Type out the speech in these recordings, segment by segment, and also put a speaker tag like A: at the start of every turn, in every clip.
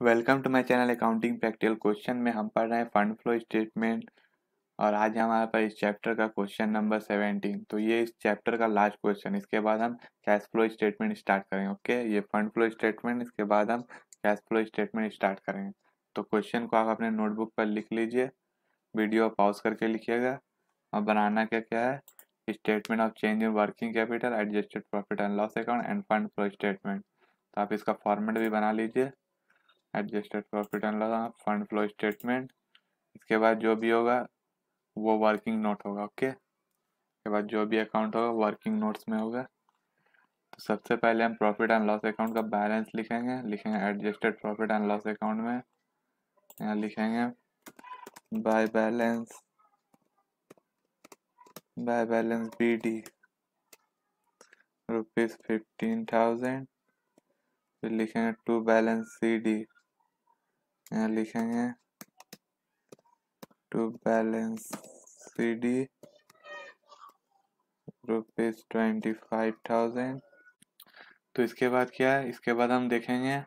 A: Welcome to my channel accounting practical question में हम पढ़ रहे हैं फंड फ्लो स्टेटमेंट। और आज हमारे पास इस चैप्टर का क्वेश्चन नंबर 17। तो ये इस चैप्टर का लास्ट क्वेश्चन। इसके बाद हम कैश फ्लो स्टेटमेंट स्टार्ट करेंगे। ओके, ये फंड फ्लो स्टेटमेंट, इसके बाद हम कैश फ्लो स्टेटमेंट स्टार्ट करेंगे। तो क्वेश्चन को आप अपने नोटबुक पर लिख लीजिए, वीडियो पॉज करके लिखिएगा। और बनाना क्या क्या है, statement of change in working capital, adjusted profit and loss account end fund flow statement. तो आप इसका फॉर्मेट भी बना लीजिए, adjusted profit and loss, fund flow statement. इसके बाद जो भी होगा वो वर्किंग नोट होगा। ओके, इसके बाद जो भी अकाउंट होगा वर्किंग नोट्स में होगा। तो सबसे पहले हम प्रॉफिट एंड लॉस अकाउंट का बैलेंस लिखेंगे adjusted profit and loss account में। यहाँ लिखेंगे बाय बैलेंस बी डी ₹15,000। फिर लिखेंगे टू बैलेंस सी डी, यहाँ लिखेंगे टू बैलेंस सी डी ₹25,000। तो इसके बाद क्या है, इसके बाद हम देखेंगे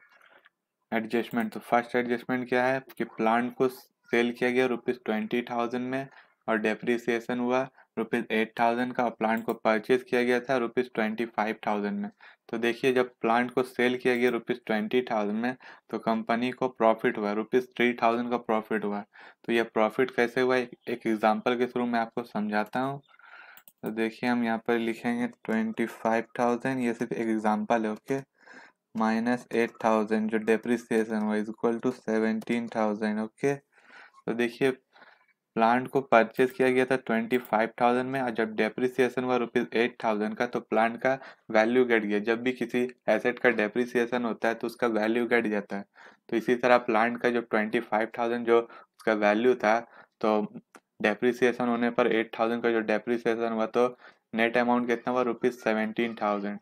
A: एडजस्टमेंट। तो फर्स्ट एडजस्टमेंट क्या है कि प्लांट को सेल किया गया ₹20,000 में और डेप्रिसिएशन हुआ ₹8,000 का, और प्लांट को परचेज किया गया था ₹25,000 में। तो देखिए, जब प्लांट को सेल किया गया ₹20,000 में तो कंपनी को प्रॉफिट हुआ ₹3,000 का प्रॉफिट हुआ। तो यह प्रॉफिट कैसे हुआ, एक एग्जाम्पल के थ्रू मैं आपको समझाता हूँ। तो देखिए, हम यहाँ पर लिखेंगे 25,000, ये सिर्फ एक एग्जाम्पल है। ओके, -8,000 जो डेप्रिसिएशन हुआ इज इक्वल टू 17,000। ओके, तो देखिए प्लांट को परचेज किया गया था 25,000 में, और जब डेप्रिसिएशन हुआ ₹8,000 का तो प्लांट का वैल्यू घट गया। जब भी किसी एसेट का डेप्रिसिएशन होता है तो उसका वैल्यू घट जाता है। तो इसी तरह प्लांट का जो 25,000 जो उसका वैल्यू था, तो डेप्रिसिएशन होने पर 8,000 का जो डेप्रिसिएशन हुआ तो नेट अमाउंट कितना हुआ, ₹17,000।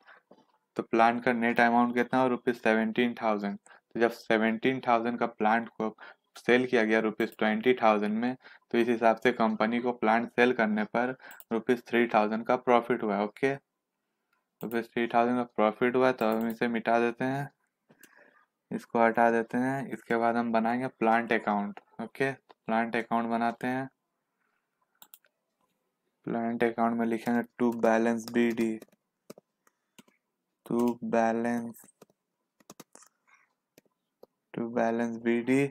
A: तो प्लांट का नेट अमाउंट कितना हुआ, ₹17,000। तो जब 17,000 का प्लांट को सेल किया गया ₹20,000 में, तो इस हिसाब से कंपनी को प्लांट सेल करने पर ₹3,000 का प्रॉफिट हुआ। ओके, ₹3,000 का प्रॉफिट हुआ, तो हम इसे मिटा देते हैं, इसको हटा देते हैं। इसके बाद हम बनाएंगे plant account. Okay, plant account बनाते हैं। प्लांट अकाउंट में लिखेंगे to balance B D, to balance B D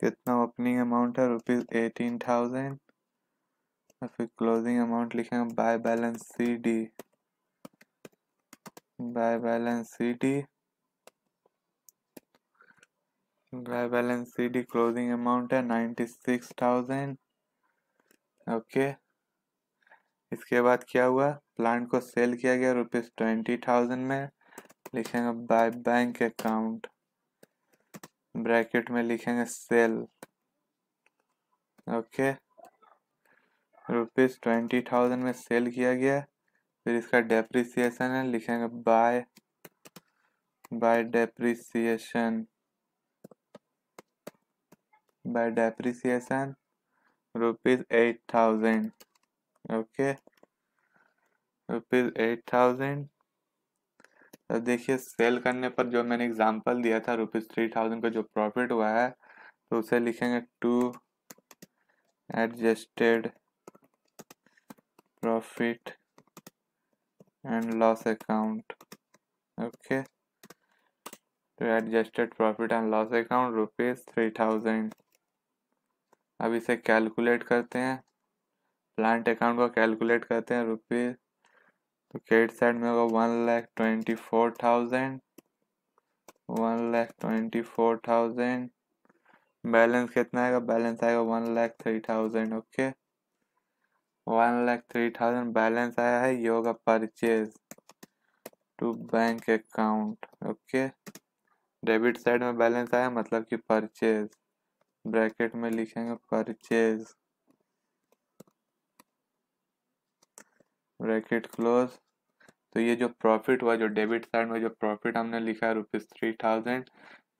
A: कितना ओपनिंग अमाउंट है, ₹18,000। और फिर क्लोजिंग अमाउंट लिखेंगे by balance C D, by balance C D, by balance C D closing amount है 96,000। ओके, इसके बाद क्या हुआ, प्लांट को सेल किया गया ₹20,000 में। लिखेंगे बाय बैंक अकाउंट, ब्रैकेट में लिखेंगे सेल। ओके, ₹20,000 में सेल किया गया। फिर इसका डेप्रिसिएशन है, लिखेंगे bye depreciation, bye depreciation ₹8,000। Okay, ₹8,000। अब देखिए, सेल करने पर जो मैंने एग्जांपल दिया था ₹3,000 का जो प्रॉफिट हुआ है, तो उसे लिखेंगे to adjusted profit and loss account. Okay, तो adjusted profit and loss account ₹3,000। अब इसे कैलकुलेट करते हैं, प्लांट अकाउंट को कैलकुलेट करते हैं रुपीज। तो क्रेडिट साइड में होगा 1,24,000, 1,24,000। बैलेंस कितना आएगा, बैलेंस आएगा 1,03,000। ओके, 1,03,000 बैलेंस आया है, ये होगा purchase to bank account. Okay, debit side में बैलेंस आया मतलब कि परचेज, ब्रैकेट में लिखेंगे परचेज, ब्रैकेट क्लोज। तो ये जो प्रॉफिट हुआ, जो डेबिट साइड में जो प्रॉफिट हमने लिखा है ₹3,000,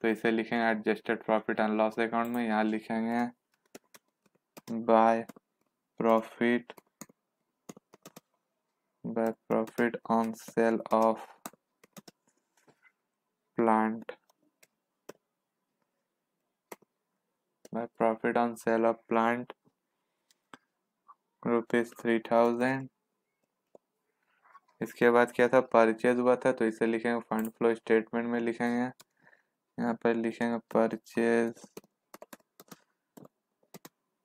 A: तो इसे लिखेंगे adjusted profit and loss account में। यहाँ लिखेंगे by profit on sale of plant. My profit on sale of plant ₹3000. इसके बाद क्या था, परचेज हुआ था, तो इसे लिखेंगे फंड फ्लो स्टेटमेंट में लिखेंगे। यहाँ पर लिखेंगे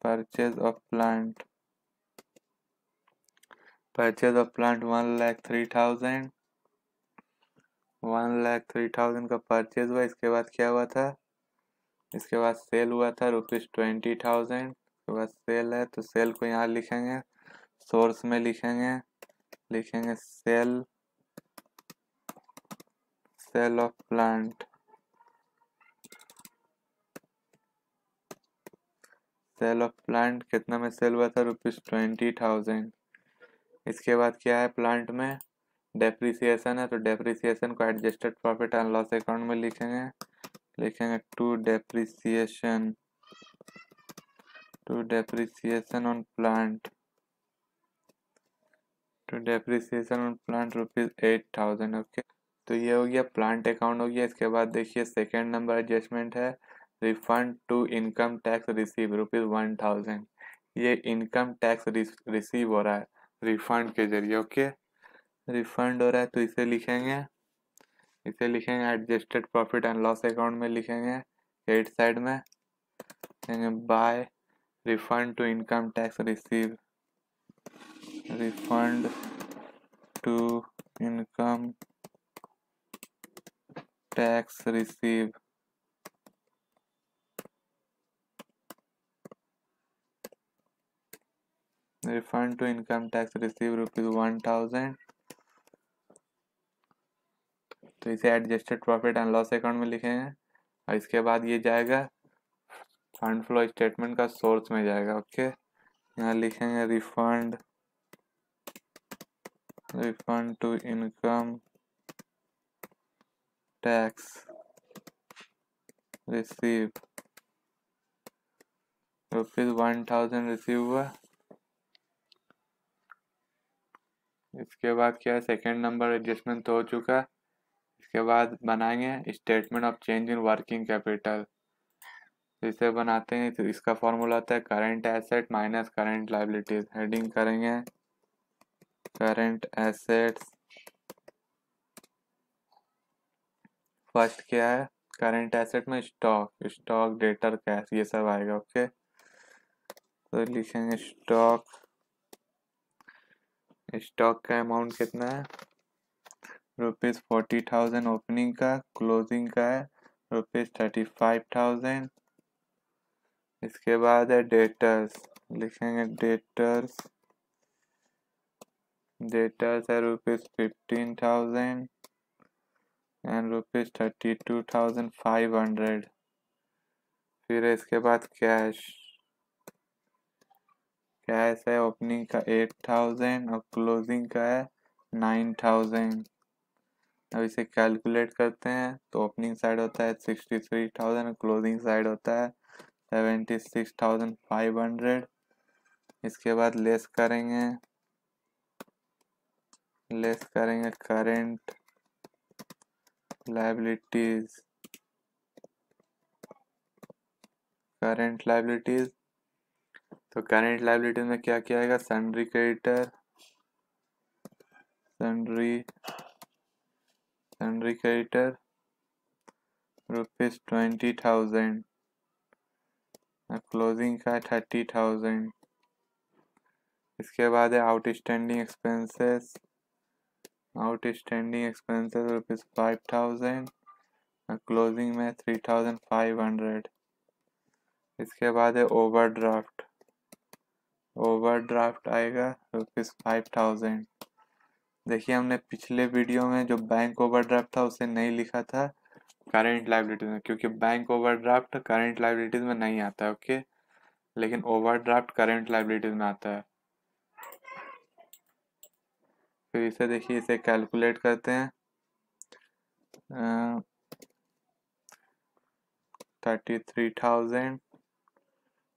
A: purchase of plant. Purchase of plant 1,03,000। 1,03,000 का परचेज हुआ। इसके बाद क्या हुआ था, इसके बाद सेल हुआ था ₹20,000। इसके बाद सेल है तो सेल को यहाँ लिखेंगे, सोर्स में लिखेंगे sale of plant. Sale of plant कितना में सेल हुआ था, ₹20,000। इसके बाद क्या है, प्लांट में डेप्रिसिएशन है, तो डेप्रिसिएशन को adjusted profit and loss account में लिखेंगे to depreciation on plant. ₹8,000। Okay, तो ये हो गया प्लांट अकाउंट हो गया। इसके बाद देखिए सेकेंड नंबर एडजस्टमेंट है refund to income tax receive ₹1,000। ये इनकम टैक्स रिसीव हो रहा है रिफंड के जरिए। ओके, रिफंड हो रहा है तो इसे लिखेंगे adjusted profit and loss account में लिखेंगे, 8 साइड में by refund to income tax receive, refund to income tax receive. Refund to income tax receive ₹1,000। तो इसे adjusted profit and loss account में लिखेंगे और इसके बाद ये जाएगा फंड फ्लो स्टेटमेंट का सोर्स में जाएगा। ओके, यहाँ लिखेंगे refund to income tax receive, ₹1,000 receive हुआ। इसके बाद क्या है, सेकेंड नंबर एडजस्टमेंट तो हो चुका। इसके बाद बनाएंगे statement of change in working capital. तो इसे बनाते हैं, तो इसका फॉर्मूला आता है current asset minus current liabilities. Heading करेंगे करंट एसेट्स। फर्स्ट क्या है, करंट एसेट में स्टॉक डेटर कैश ये सब आएगा। ओके, तो लिखेंगे स्टॉक का अमाउंट कितना है, ₹40,000 ओपनिंग का, क्लोजिंग का है ₹35,000। इसके बाद है डेटर्स, लिखेंगे डेटर्स है ₹15,000 एंड ₹32,500। फिर इसके बाद कैश है ओपनिंग का 8,000 और क्लोजिंग का है 9,000। अब इसे कैलकुलेट करते हैं, तो ओपनिंग साइड होता है 63,000 और क्लोजिंग साइड होता है 76,500। इसके बाद लेस करेंगे करंट लायबिलिटीज। तो करंट लायबिलिटीज में क्या क्या आएगा, सन्ड्री क्रेडिटर ₹20,000, क्लोजिंग का 30,000। इसके बाद है आउटस्टैंडिंग एक्सपेंसेस ₹5,000 और क्लोजिंग में 3,500। इसके बाद है ओवरड्राफ्ट आएगा ₹5,000। देखिए हमने पिछले वीडियो में जो बैंक ओवरड्राफ्ट था उसे नहीं लिखा था करंट लायबिलिटीज में, क्योंकि बैंक ओवरड्राफ्ट करंट लायबिलिटीज में नहीं आता है। ओके, लेकिन ओवरड्राफ्ट करंट लायबिलिटीज में आता है। फिर इसे देखिए, इसे कैलकुलेट करते हैं 33,000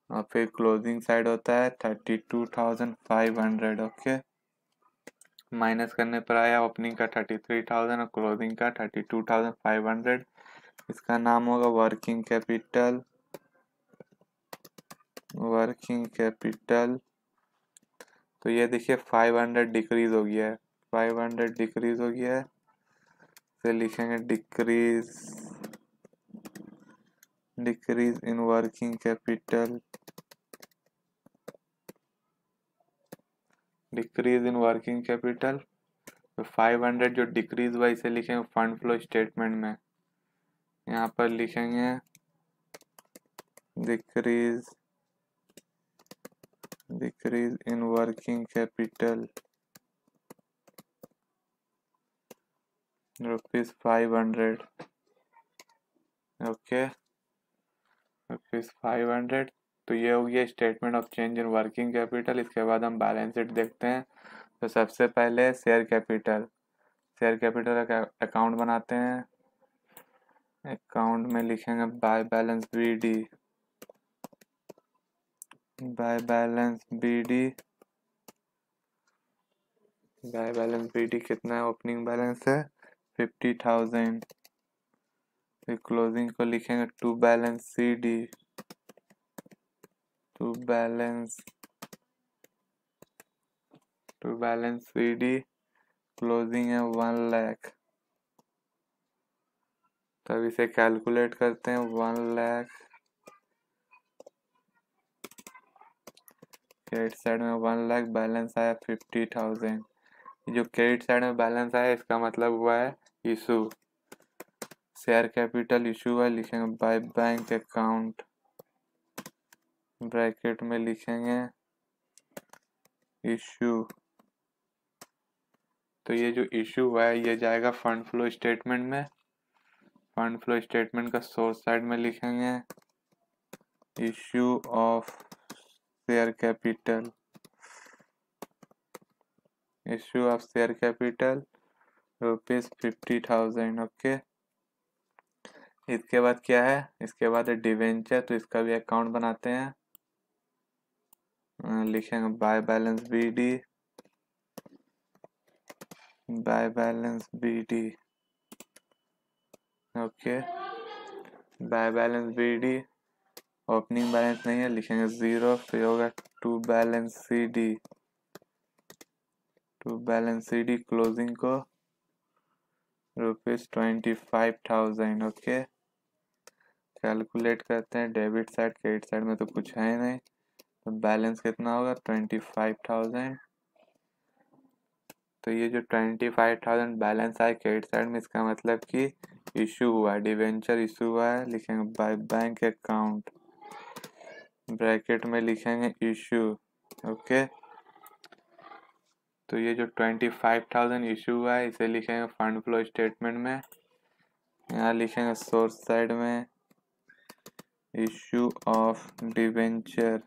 A: और फिर क्लोजिंग साइड होता है 32,500। ओके, माइनस करने पर आया ओपनिंग का 33,000 और क्लोजिंग का 32,500। इसका नाम होगा वर्किंग कैपिटल। Working capital. तो ये देखिए 500 डिक्रीज हो गया है, 500 डिक्रीज हो गया है। फिर लिखेंगे decrease, decrease in working capital, decrease in working capital. तो 500 जो डिक्रीज हुआ इसे लिखेंगे फंड फ्लो स्टेटमेंट में। यहाँ पर लिखेंगे decrease, decrease in working capital ₹500। Okay, ₹500। तो ये हो गया statement of change in working capital. इसके बाद हम बैलेंस शीट देखते हैं। तो सबसे पहले शेयर कैपिटल, शेयर कैपिटल का अकाउंट बनाते हैं। अकाउंट में लिखेंगे by balance BD, by balance BD, by balance BD कितना है? ओपनिंग बैलेंस है 50,000। फिर क्लोजिंग को लिखेंगे to balance CD, to balance, to balance CD, closing है 1 लाख। तब इसे कैलकुलेट करते हैं 1 लाख, क्रेडिट साइड में 1 लाख, बैलेंस आया 50,000। जो क्रेडिट साइड में बैलेंस आया इसका मतलब हुआ है इशू। शेयर कैपिटल इशू है, लिखेंगे बाय बैंक अकाउंट, ब्रैकेट में लिखेंगे इशू। तो ये जो इशू हुआ है ये जाएगा फंड फ्लो स्टेटमेंट में। फंड फ्लो स्टेटमेंट का सोर्स साइड में लिखेंगे issue of share capital, issue of share capital ₹50,000। Okay, इसके बाद क्या है? इसके बाद है डिवेंचर। तो इसका भी अकाउंट बनाते हैं। लिखेंगे by balance BD, by balance BD। Okay, by balance BD, opening balance नहीं है, लिखेंगे 0। फिर होगा to balance CD, to balance CD, closing को ₹25,000। ओके, कैलकुलेट करते हैं डेबिट साइड, क्रेडिट साइड में तो कुछ है नहीं, तो बैलेंस कितना होगा 25,000। तो ये जो 25,000 बैलेंस आया क्रेडिट साइड में इसका मतलब कि इशू हुआ है, डिवेंचर इशू हुआ है। लिखेंगे बाय बैंक अकाउंट, ब्रैकेट में लिखेंगे इशू। ओके, तो ये जो 25,000 इशू हुआ है इसे लिखेंगे फंड फ्लो स्टेटमेंट में। यहाँ लिखेंगे सोर्स साइड में issue of debenture,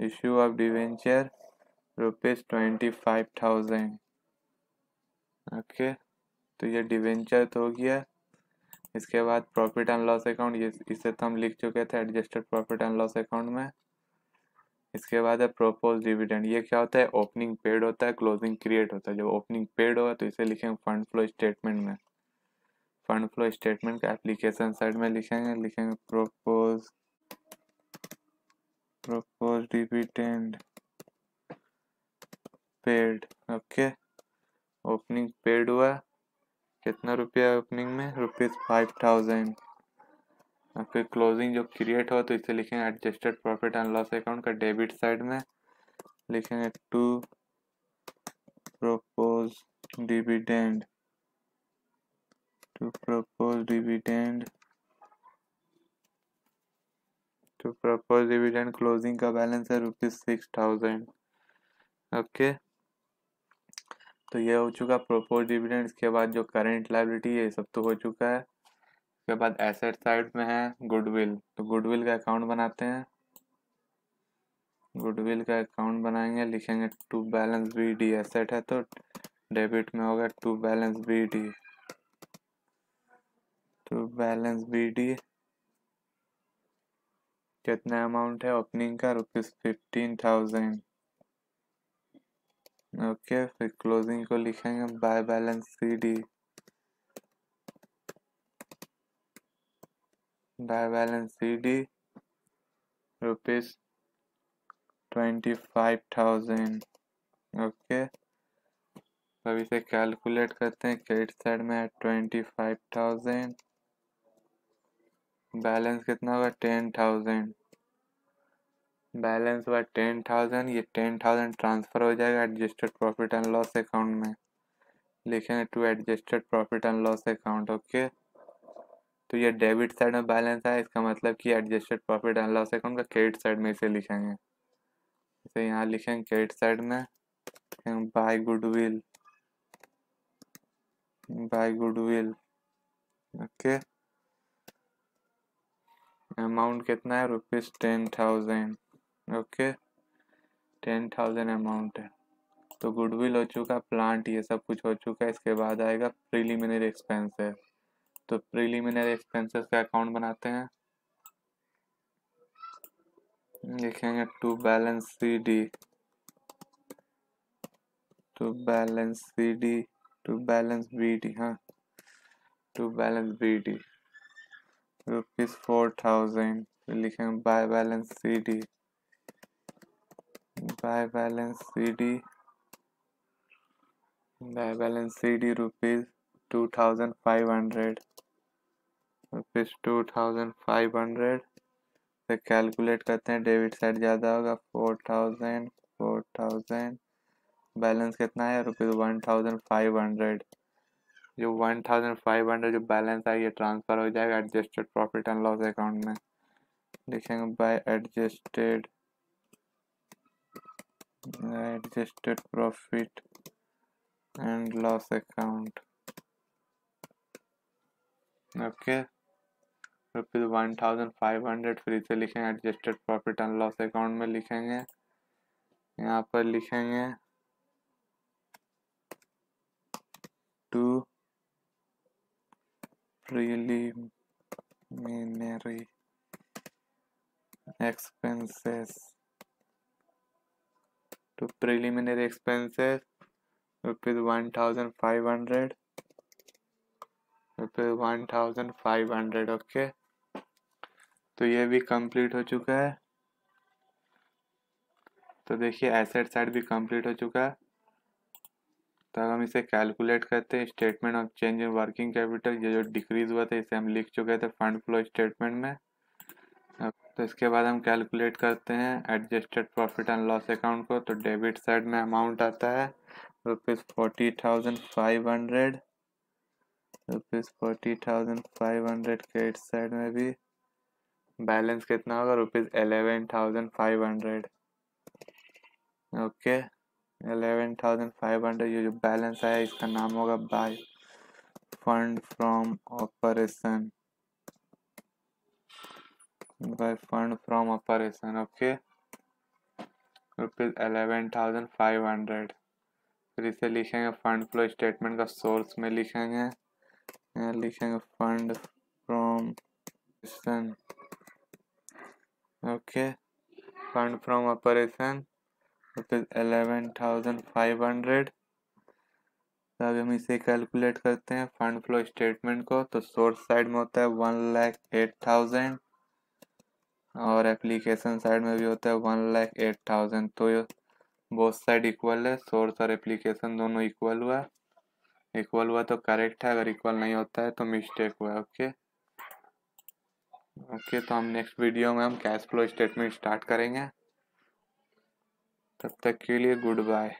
A: issue of debenture ₹25,000। Okay, तो ये डिवेंचर तो हो गया। इसके बाद प्रॉफिट एंड लॉस अकाउंट, ये इसे तो हम लिख चुके थे adjusted profit and loss account में। इसके बाद है प्रोपोज डिविडेंड। ये क्या होता है? ओपनिंग पेड होता है, क्लोजिंग क्रिएट होता है। जब ओपनिंग पेड होगा तो इसे लिखेंगे फंड फ्लो स्टेटमेंट में। फंड फ्लो स्टेटमेंट का एप्लीकेशन साइड में लिखेंगे, लिखेंगे propose, propose dividend paid. Okay, opening paid हुआ, कितना रुपया ओपनिंग में? ₹5,000। और फिर क्लोजिंग जो क्रिएट हो तो इसे लिखेंगे adjusted profit and loss account का डेबिट साइड में, लिखेंगे to propose dividend, to propose dividend, to propose dividend. Closing का बैलेंस है ₹6,000। ओके, तो ये हो चुका प्रपोज डिविडेंड। इसके बाद जो करेंट लायबिलिटी है ये सब तो हो चुका है। उसके बाद एसेट साइड में है गुडविल। तो गुडविल का अकाउंट बनाते हैं। गुडविल का अकाउंट बनाएंगे, लिखेंगे टू बैलेंस BD, एसेट है तो डेबिट में होगा to balance BD, to balance BD। कितना अमाउंट है ओपनिंग का? ₹15,000। ओके, फिर क्लोजिंग को लिखेंगे by balance CD, by balance CD ₹25,000। Okay, अब इसे कैलकुलेट करते हैं। क्रेडिट साइड में है 25,000, बैलेंस कितना होगा 10,000, बैलेंस हुआ 10,000। ये 10,000 ट्रांसफर हो जाएगा adjusted profit and loss account में, लिखेंगे to adjusted profit and loss account. Okay, तो ये डेबिट साइड में बैलेंस है, इसका मतलब कि adjusted profit and loss account का क्रेडिट साइड में इसे लिखेंगे। इसे यहाँ लिखेंगे क्रेडिट साइड में by goodwill, by goodwill. Okay, amount कितना है ₹10,000। ओके, 10,000 अमाउंट है। तो गुडविल हो चुका, प्लांट ये सब कुछ हो चुका है। इसके बाद आएगा प्रीलिमिनरी एक्सपेंसेस। तो प्रीलिमिनरी एक्सपेंसेस का अकाउंट बनाते हैं, लिखेंगे to balance CD, to balance CD, to balance BD, हाँ टू बैलेंस BD ₹4,000। फिर लिखेंगे by balance CD, by balance CD, by balance CD ₹2,500, ₹2,500। फिर कैलकुलेट करते हैं, डेबिट साइड ज़्यादा होगा 4,000, 4,000, बैलेंस कितना है ₹1,500। जो 1,500 जो बैलेंस है ये ट्रांसफर हो जाएगा adjusted profit and loss account में, लिखेंगे by adjusted profit and loss account. Okay, ₹1,500। फिर इसे लिखेंगे adjusted profit and loss account में, लिखेंगे यहाँ पर लिखेंगे to preliminary expenses, to preliminary expenses ₹1,500, ₹1,500। Okay, तो ये भी कंप्लीट हो चुका है। तो देखिए एसेट साइड भी कंप्लीट हो चुका है। तो अब हम इसे कैलकुलेट करते हैं, statement of change in working capital. ये जो डिक्रीज हुआ था इसे हम लिख चुके थे फंड फ्लो स्टेटमेंट में। अब तो इसके बाद हम कैलकुलेट करते हैं adjusted profit and loss account को। तो डेबिट साइड में अमाउंट आता है ₹40,500, ₹40,500। क्रेडिट साइड में भी बैलेंस कितना होगा ₹11,500। ओके, 11,500 ये जो बैलेंस आया इसका नाम होगा by fund from operation, by fund from operation. Okay, ₹11,500। फिर इसे लिखेंगे फंड फ्लो स्टेटमेंट का सोर्स में, लिखेंगे यहाँ लिखेंगे fund from operation. Okay, fund from operation ₹11,500। तो अब हम इसे कैलकुलेट करते हैं फंड फ्लो स्टेटमेंट को। तो सोर्स साइड में होता है 1,08,000 और एप्लीकेशन साइड में भी होता है 1,08,000। तो बोथ साइड इक्वल है, सोर्स और एप्लीकेशन दोनों इक्वल हुआ। इक्वल हुआ तो करेक्ट है, अगर इक्वल नहीं होता है तो मिस्टेक हुआ। ओके ओके, तो हम नेक्स्ट वीडियो में हम कैश फ्लो स्टेटमेंट स्टार्ट करेंगे। तब तक के लिए गुड बाय।